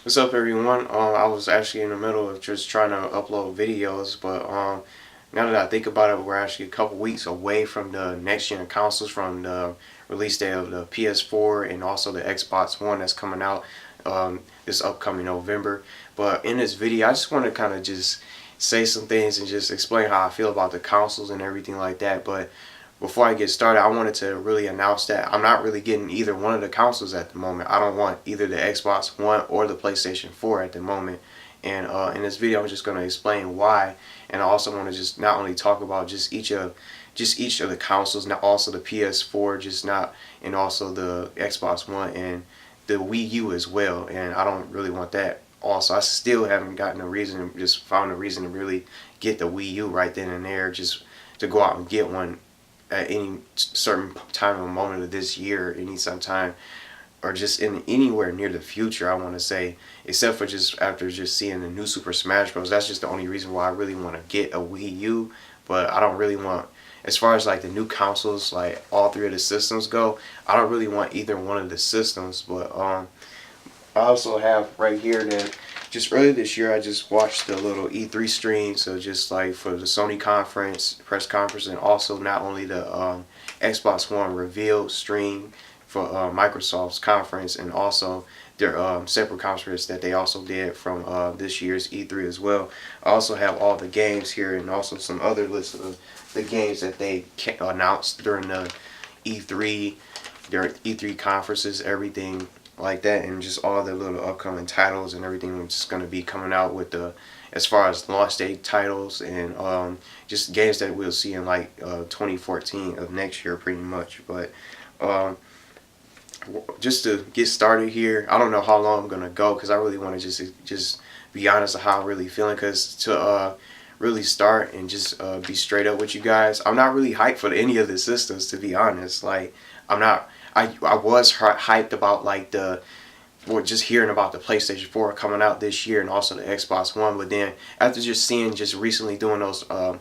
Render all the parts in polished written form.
What's up, everyone? I was actually in the middle of just trying to upload videos, but now that I think about it, we're actually a couple weeks away from the next gen consoles, from the release date of the PS4 and also the Xbox One that's coming out this upcoming November. But in this video, I just want to kind of just say some things and just explain how I feel about the consoles and everything like that. But before I get started, I wanted to really announce that I'm not really getting either one of the consoles at the moment. I don't want either the Xbox One or the PlayStation 4 at the moment. And in this video, I'm just going to explain why. And I also want to just not only talk about just each of the consoles, not also the PS4, just not, and also the Xbox One and the Wii U as well. And I don't really want that. Also, I still haven't gotten a reason, just found a reason to really get the Wii U right then and there, just to go out and get one at any certain time or moment of this year, any sometime, or just in anywhere near the future. I want to say, except for just after just seeing the new Super Smash Bros. That's just the only reason why I really want to get a Wii U. But I don't really want, as far as like the new consoles, like all three of the systems go, I don't really want either one of the systems. But I also have right here that just earlier this year I just watched the little E3 stream, so just like for the Sony conference, press conference, and also not only the Xbox One reveal stream for Microsoft's conference, and also their separate conference that they also did from this year's E3 as well. I also have all the games here and also some other lists of the games that they announced during the E3, their E3 conferences, everything like that, and just all the little upcoming titles and everything that's going to be coming out with the, as far as launch date titles, and just games that we'll see in like 2014 of next year pretty much. But um, just to get started here, I don't know how long I'm going to go because I really want to just be honest of how I'm really feeling, because to really start and just be straight up with you guys, I'm not really hyped for any of the systems, to be honest. Like, I'm not. I was hyped about like the, or just hearing about the PlayStation 4 coming out this year and also the Xbox One, but then after just seeing, just recently doing those E3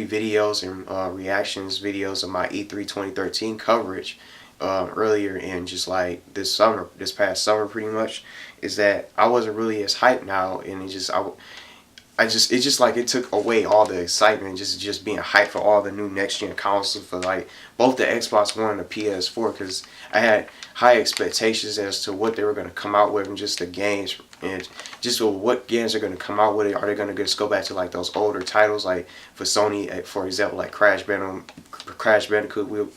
videos and reactions videos of my E3 2013 coverage earlier in just like this past summer pretty much, is that I wasn't really as hyped now, and it's just like it took away all the excitement, just being hyped for all the new next gen consoles for like both the Xbox One and the PS4, because I had high expectations as to what they were going to come out with and just the games, and just what games are going to come out with it. Are they going to just go back to like those older titles, like for Sony, for example, like Crash Bandicoot?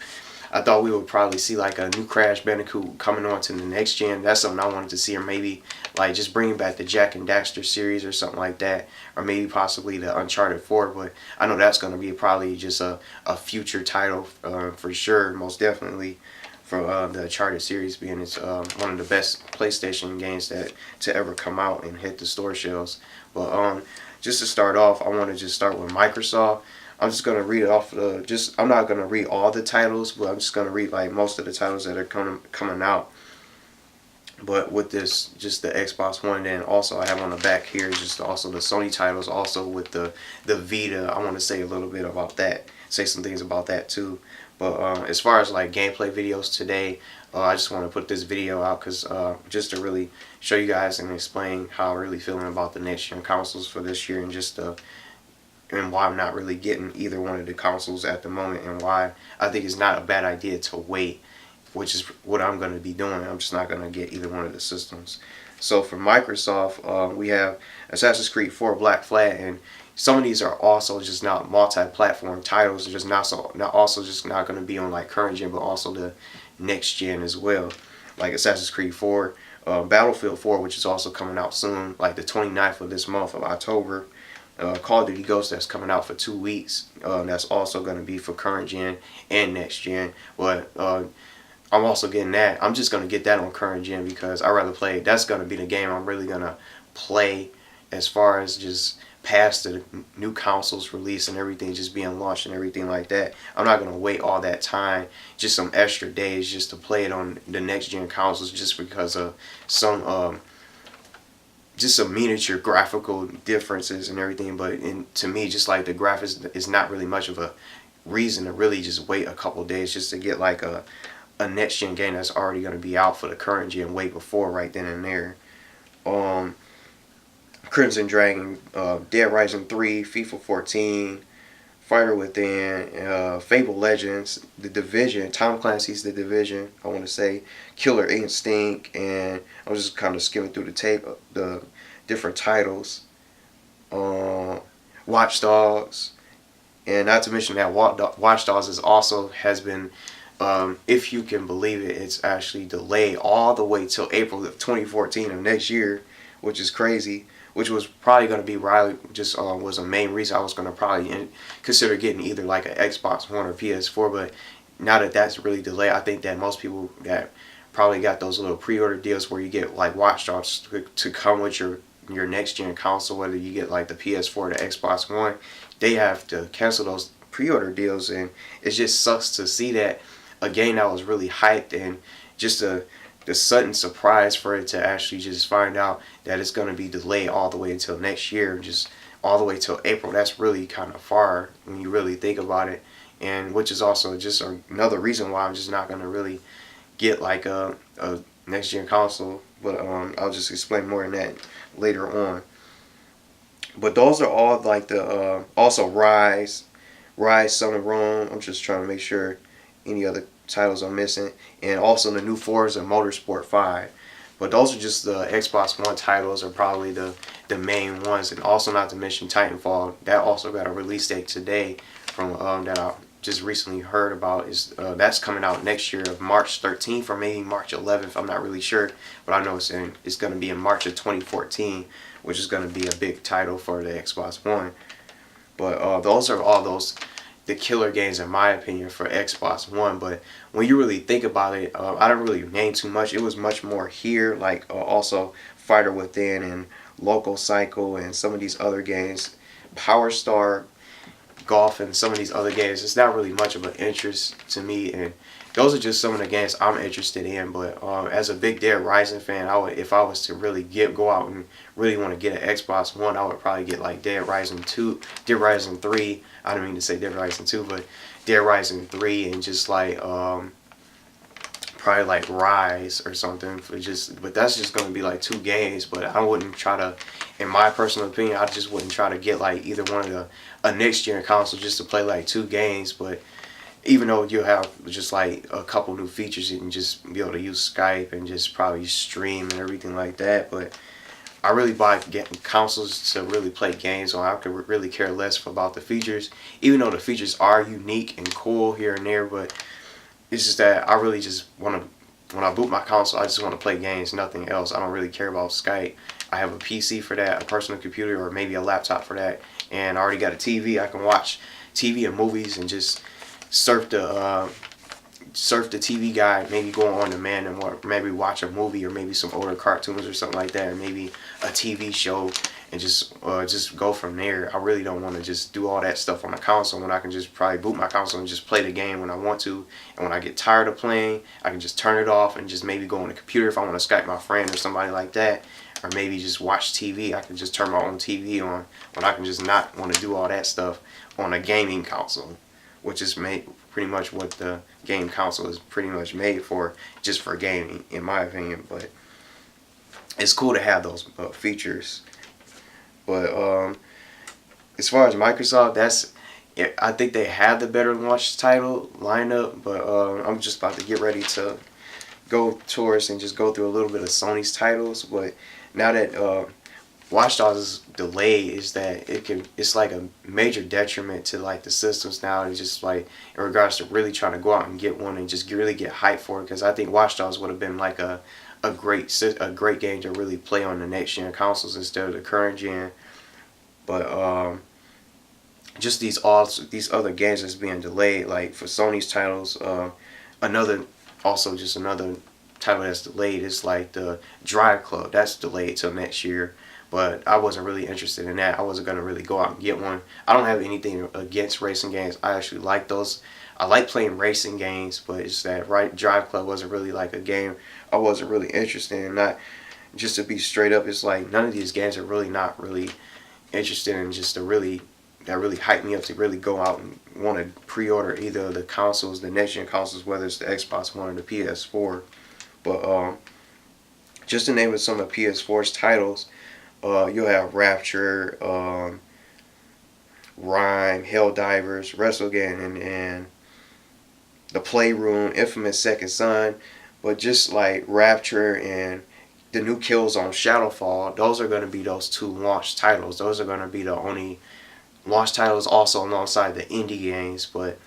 I thought we would probably see like a new Crash Bandicoot coming on to the next gen. That's something I wanted to see, or maybe like just bringing back the Jack and Daxter series or something like that, or maybe possibly the Uncharted 4. But I know that's going to be probably just a future title for sure, most definitely, for the Uncharted series, being it's one of the best PlayStation games that to ever come out and hit the store shelves. But just to start off, I want to just start with Microsoft. I'm just gonna read it off the, just, I'm not gonna read all the titles, but I'm just gonna read like most of the titles that are coming out. But with this, just the Xbox One, then also I have on the back here just also the Sony titles, also with the Vita. I want to say a little bit about that, say some things about that too. But as far as like gameplay videos today, I just want to put this video out because just to really show you guys and explain how I'm really feeling about the next gen consoles for this year, and just and why I'm not really getting either one of the consoles at the moment, and why I think it's not a bad idea to wait, which is what I'm going to be doing. I'm just not going to get either one of the systems. So for Microsoft, we have Assassin's Creed 4 Black Flag, and some of these are also just not multi-platform titles. They're just not also just not going to be on like current gen, but also the next gen as well. Like Assassin's Creed 4, Battlefield 4, which is also coming out soon, like the 29th of this month of October. Call of Duty Ghost, that's coming out for 2 weeks. That's also going to be for current gen and next gen. But I'm also getting that. I'm just going to get that on current gen because I rather play. That's going to be the game I'm really going to play as far as just past the new consoles release and everything just being launched and everything like that. I'm not going to wait all that time, just some extra days just to play it on the next gen consoles just because of some just some miniature graphical differences and everything. But to me, just like the graphics is not really much of a reason to really just wait a couple days just to get like a next gen game that's already going to be out for the current gen way before right then and there. um, Crimson Dragon, Dead Rising 3, FIFA 14, Fighter Within, Fable Legends, The Division, Tom Clancy's The Division, I want to say, Killer Instinct, and I was just kind of skimming through the tape, the different titles. Um, Watch Dogs, and not to mention that Watch Dogs is also has been, if you can believe it, it's actually delayed all the way till April of 2014 of next year, which is crazy. Which was probably going to be Riley, just was a main reason I was going to probably consider getting either like an Xbox One or PS4. But now that that's really delayed, I think that most people that probably got those little pre-order deals where you get like Watch Dogs to come with your next gen console, whether you get like the PS4 or the Xbox One, they have to cancel those pre-order deals, and it just sucks to see that a game that was really hyped and just the sudden surprise for it to actually just find out that it's going to be delayed all the way until next year, just all the way till April. That's really kind of far when you really think about it, and which is also just another reason why I'm just not going to really get like a next gen console. But I'll just explain more in that later on. But those are all like the also Rise, Son of Rome. I'm just trying to make sure any other titles I'm missing, and also the new Forza Motorsport 5. But those are just the Xbox One titles, are probably the main ones, and also not to mention Titanfall. That also got a release date today from that I just recently heard about. Is that's coming out next year of March 13th or maybe March 11th. I'm not really sure, but I know it's going to be in March of 2014, which is going to be a big title for the Xbox One. But those are all the killer games in my opinion for Xbox One. But when you really think about it, I don't really name too much. It was much more here, like also Fighter Within and Local Cycle and some of these other games, Power Star Golf and some of these other games. It's not really much of an interest to me, and those are just some of the games I'm interested in. But as a big Dead Rising fan, if I was to really go out and really want to get an Xbox One, I would probably get like Dead Rising 2, Dead Rising 3. I don't mean to say Dead Rising 2, but Dead Rising 3, and just like probably like Rise or something for just. But that's just gonna be like 2 games. But I wouldn't try to, in my personal opinion, I just wouldn't try to get like either one of a next gen console just to play like 2 games. But even though you'll have just like a couple new features, you can just be able to use Skype and just probably stream and everything like that. But I really buy consoles to really play games on. I could really care less about the features, even though the features are unique and cool here and there. But it's just that I really just want to, when I boot my console, I just want to play games, nothing else. I don't really care about Skype. I have a PC for that, a personal computer, or maybe a laptop for that, and I already got a TV. I can watch TV and movies and just surf the TV guide, maybe go on demand and maybe watch a movie or maybe some older cartoons or something like that, or maybe a TV show, and just go from there. I really don't want to just do all that stuff on a console when I can just probably boot my console and just play the game when I want to. And when I get tired of playing, I can just turn it off and just maybe go on the computer if I want to Skype my friend or somebody like that, or maybe just watch TV. I can just turn my own TV on when I can just not want to do all that stuff on a gaming console, which is pretty much what the game console is pretty much made for, just for gaming, in my opinion. But it's cool to have those features. But as far as Microsoft, I think they have the better launch title lineup. But I'm just about to get ready to go towards and just go through a little bit of Sony's titles. But now that Watch Dogs is delayed, is that it's like a major detriment to like the systems now. It's just like in regards to really trying to go out and get one and just really get hyped for it, because I think Watch Dogs would have been like a great game to really play on the next gen consoles instead of the current gen. But just these other games that's being delayed, like for Sony's titles, another title that's delayed is like the Drive Club. That's delayed till next year. But I wasn't really interested in that. I wasn't going to really go out and get one. I don't have anything against racing games. I actually like those. I like playing racing games, but it's that Drive Club wasn't really like a game I wasn't really interested in. Not just to be straight up, it's like none of these games are really not really interested in just that really hype me up to really go out and want to pre-order either the consoles, the next gen consoles, whether it's the Xbox One or the PS4. But Just to name it some of PS4's titles, you'll have Rapture, Rhyme, Helldivers, WrestleGame, and The Playroom, Infamous Second Son. But just like Rapture and the new Killzone Shadowfall, those are going to be those two launch titles. Those are going to be the only launch titles, also alongside the indie games. But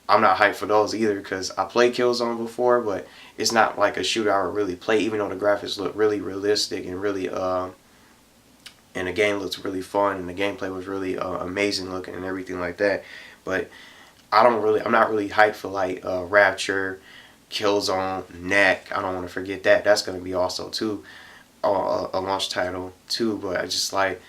I'm not hyped for those either because I played Killzone before, but it's not like a shooter I would really play, even though the graphics look really realistic and really and the game looks really fun and the gameplay was really amazing looking and everything like that. But I'm not really hyped for like Rapture, Killzone, Knack. I don't want to forget that. That's going to be also too a launch title too. But I just like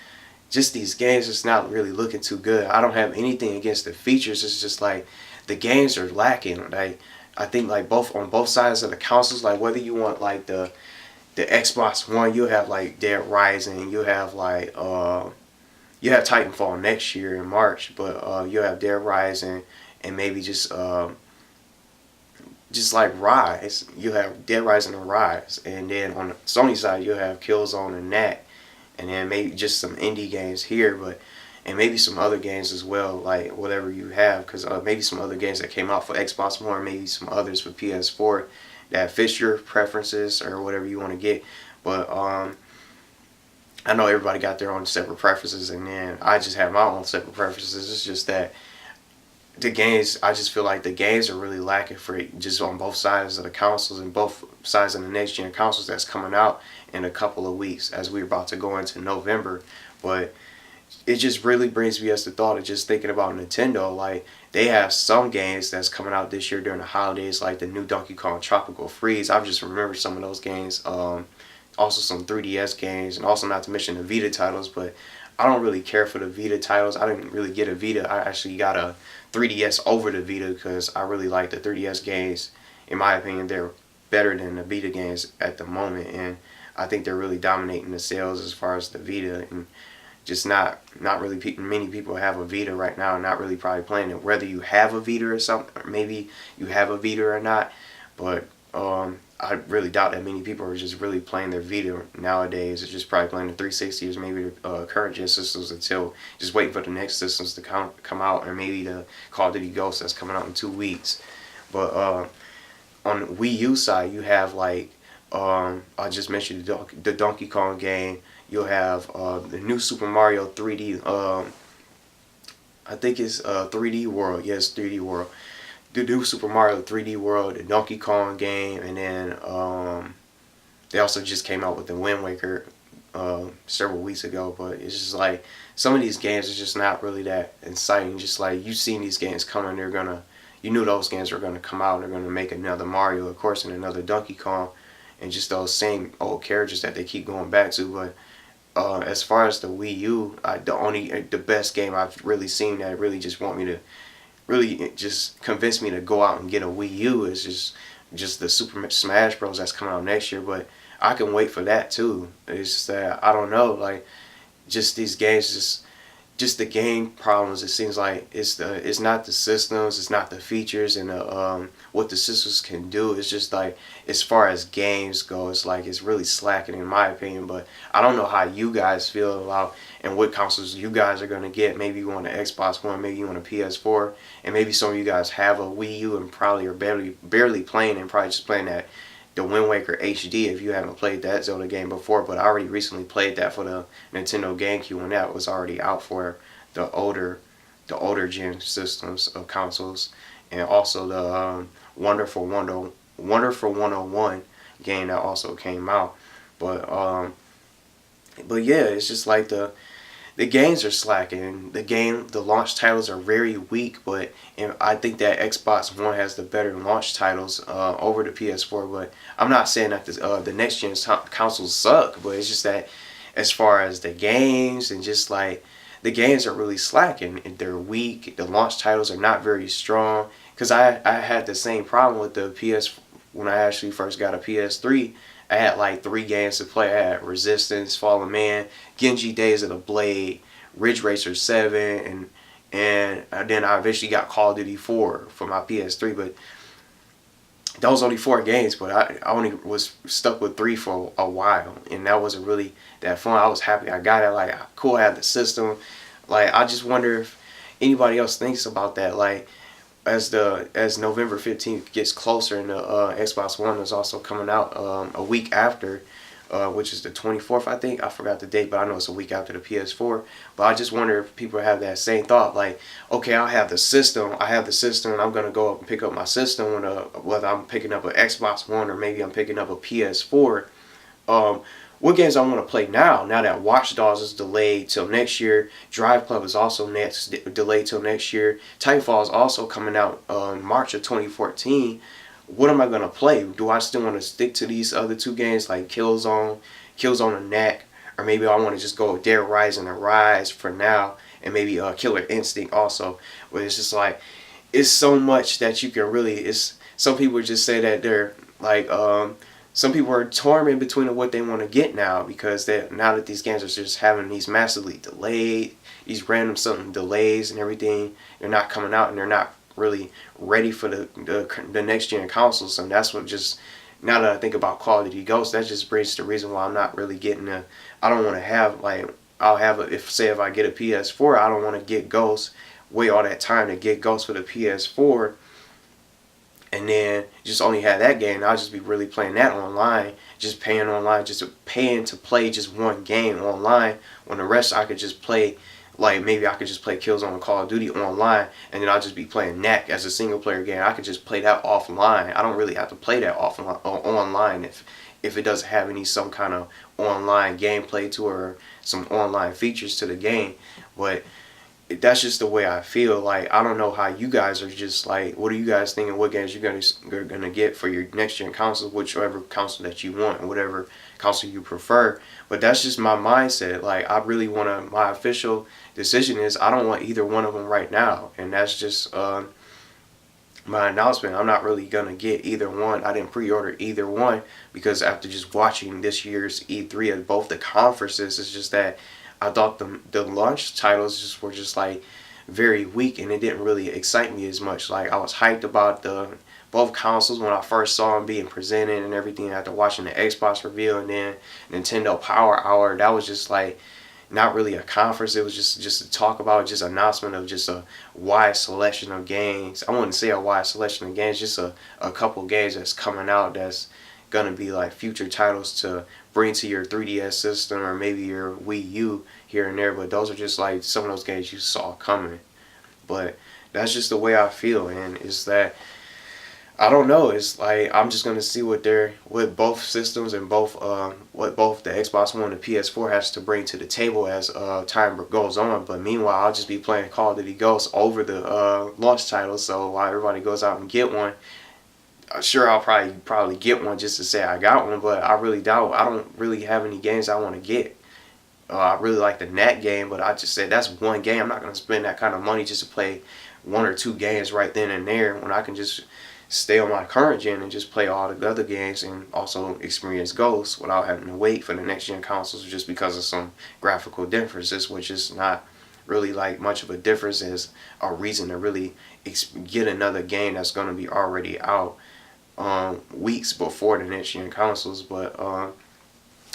just these games. It's not really looking too good. I don't have anything against the features. It's just like the games are lacking. Like I think like both on both sides of the consoles. Like whether you want like the Xbox One, you have like Dead Rising. You have like you have Titanfall next year in March, but you have Dead Rising and maybe just like Rise. You have Dead Rising and Rise, and then on the Sony side you have Killzone and Knack, and then maybe just some indie games here, but and maybe some other games as well, like whatever you have, because maybe some other games that came out for Xbox One, maybe some others for PS4 that fits your preferences or whatever you want to get. But I know everybody got their own separate preferences, and then I just have my own separate preferences. It's just that the games, I just feel like the games are really lacking for just on both sides of the consoles and both sides of the next gen consoles that's coming out in a couple of weeks as we're about to go into November. But it just really brings me as the thought of just thinking about Nintendo. Like they have some games that's coming out this year during the holidays, like the new Donkey Kong Tropical Freeze. I've just remembered some of those games. Also some 3DS games, and also not to mention the Vita titles. But I don't really care for the Vita titles. I didn't really get a Vita. I actually got a 3DS over the Vita because I really like the 3DS games. In my opinion, they're better than the Vita games at the moment, and I think they're really dominating the sales as far as the Vita. And just not really many people have a Vita right now, not really probably playing it. Whether you have a Vita or something, or maybe you have a Vita or not, but I really doubt that many people are just really playing their Vita nowadays. It's just probably playing the 360 or maybe the current gen systems until just waiting for the next systems to come out, or maybe the Call of Duty Ghost that's coming out in 2 weeks. But on the Wii U side, you have like I just mentioned the Donkey Kong game. You'll have the new Super Mario 3D. I think it's 3D World. Yes, 3D World. The new Super Mario 3D World, the Donkey Kong game, and then they also just came out with the Wind Waker several weeks ago. But it's just like some of these games are just not really that exciting. Just like you've seen these games coming, you knew those games were gonna come out. They're gonna make another Mario, of course, and another Donkey Kong, and just those same old characters that they keep going back to. But as far as the Wii U, the best game I've really seen that really just want me to really just convince me to go out and get a Wii U is just the Super Smash Bros. That's coming out next year. But I can wait for that too. It's just that I don't know, like just these games, just the game problems. It seems like it's not the systems, it's not the features and what the systems can do. It's just like as far as games go, it's like it's really slacking in my opinion. But I don't know how you guys feel about and what consoles you guys are gonna get. Maybe you want an Xbox One, maybe you want a PS4, and maybe some of you guys have a Wii U and probably are barely playing and probably just playing that the Wind Waker HD if you haven't played that Zelda game before. But I already recently played that for the Nintendo GameCube when that was already out for the older gen systems of consoles, and also the Wonderful 101 game that also came out. But yeah, it's just like the games are slacking. The launch titles are very weak, but and I think that Xbox One has the better launch titles over the PS4. But I'm not saying that the next gen consoles suck, but it's just that as far as the games and just like the games are really slacking and they're weak. The launch titles are not very strong. Because I had the same problem with the PS when I actually first got a PS3. I had like 3 games to play. I had Resistance, Fallen Man, Genji Days of the Blade, Ridge Racer 7, and then I eventually got Call of Duty 4 for my PS3. But that was only 4 games, but I only was stuck with 3 for a while, and that wasn't really that fun. I was happy I got it. Like, cool, I had the system. Like, I just wonder if anybody else thinks about that. Like, as November 15th gets closer, and the Xbox One is also coming out a week after, which is the 24th, I think. I forgot the date, but I know it's a week after the PS4. But I just wonder if people have that same thought, like, okay, I have the system, and I'm gonna go up and pick up my system whether I'm picking up an Xbox One or maybe I'm picking up a PS4. Um, what games I want to play now that Watch Dogs is delayed till next year, Drive Club is also delayed till next year, Titanfall is also coming out March of 2014. What am I going to play? Do I still want to stick to these other 2 games like Killzone and Knack, or maybe I want to just go Dead Rising and Rise for now, and maybe Killer Instinct also, where it's just like, it's so much that you can really, some people just say that they're like, some people are torn in between what they want to get now, because now that these games are just having these massively delayed, these random something delays and everything, they're not coming out and they're not really ready for the next gen consoles. And that's what just, now that I think about Call of Duty Ghosts, that just brings the reason why I'm not really getting I don't want to have, like, I'll have if I get a PS4, I don't want to get Ghosts, wait all that time to get Ghosts for the PS4, and then just only have that game. I'll just be really playing that online, just paying online, just paying to play just 1 game online, when the rest I could just play, like maybe I could just play Killzone and Call of Duty online, and then I'll just be playing Knack as a single player game. I could just play that offline. I don't really have to play that offline online if it doesn't have some kind of online gameplay to it, or some online features to the game. But that's just the way I feel. Like, I don't know how you guys are, just like, what are you guys thinking? What games you're gonna get for your next gen console, whichever console that you want, and whatever console you prefer. But that's just my mindset. Like, I really want to. My official decision is I don't want either one of them right now, and that's just my announcement. I'm not really gonna get either one. I didn't pre-order either one, because after just watching this year's E3 at both the conferences, it's just that I thought the launch titles were just like very weak, and it didn't really excite me as much. Like, I was hyped about both consoles when I first saw them being presented and everything, after watching the Xbox reveal, and then Nintendo Power Hour. That was just like not really a conference. It was just to talk about, just announcement of just a wide selection of games. I wouldn't say a wide selection of games, just a couple games that's coming out that's gonna be like future titles to bring to your 3DS system, or maybe your Wii U here and there. But those are just like some of those games you saw coming. But that's just the way I feel, and it's that, I don't know. It's like, I'm just gonna see what both systems and what both the Xbox One and the PS4 has to bring to the table as time goes on. But meanwhile, I'll just be playing Call of Duty Ghosts over the launch title. So while everybody goes out and get one, sure, I'll probably get one just to say I got one. But I really doubt. I don't really have any games I want to get. I really like the Knack game, but I just said that's 1 game. I'm not gonna spend that kind of money just to play 1 or 2 games right then and there, when I can just stay on my current gen and just play all the other games, and also experience Ghosts without having to wait for the next gen consoles, just because of some graphical differences, which is not really like much of a difference as a reason to really get another game that's going to be already out weeks before the next gen consoles. But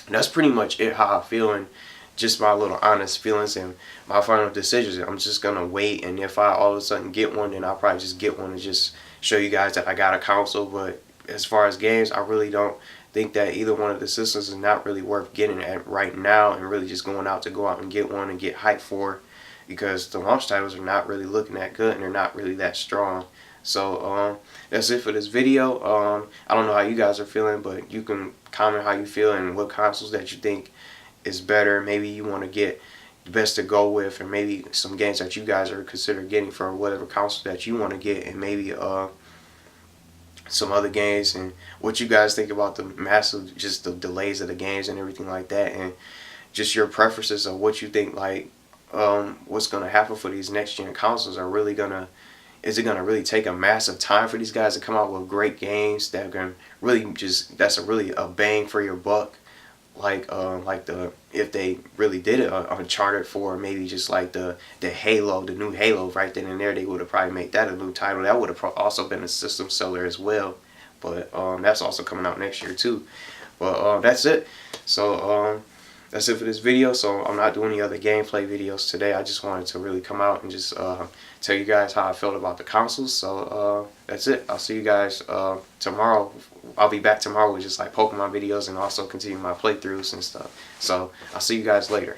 that's pretty much it, how I feel, and just my little honest feelings and my final decisions. I'm just gonna wait, and if I all of a sudden get one, then I'll probably just get one and just show you guys that I got a console. But as far as games, I really don't think that either one of the systems is not really worth getting at right now, and really just going out and get one and get hyped for, because the launch titles are not really looking that good, and they're not really that strong. So that's it for this video. I don't know how you guys are feeling, but you can comment how you feel and what consoles that you think is better. Maybe you want to get the best to go with, or maybe some games that you guys are considering getting for whatever console that you want to get, and maybe some other games, and what you guys think about the massive, just the delays of the games and everything like that, and just your preferences of what you think, like what's gonna happen for these next gen consoles. Is it gonna really take a massive time for these guys to come out with great games that can really that's really a bang for your buck, like if they really did it on Uncharted 4, maybe just like the Halo, the new Halo right then and there, they would have probably made that a new title. That would have also been a system seller as well. but that's also coming out next year too. But that's it. So that's it for this video. So I'm not doing any other gameplay videos today. I just wanted to really come out and just tell you guys how I felt about the consoles. So that's it. I'll see you guys tomorrow. I'll be back tomorrow with just like Pokemon videos and also continue my playthroughs and stuff. So I'll see you guys later.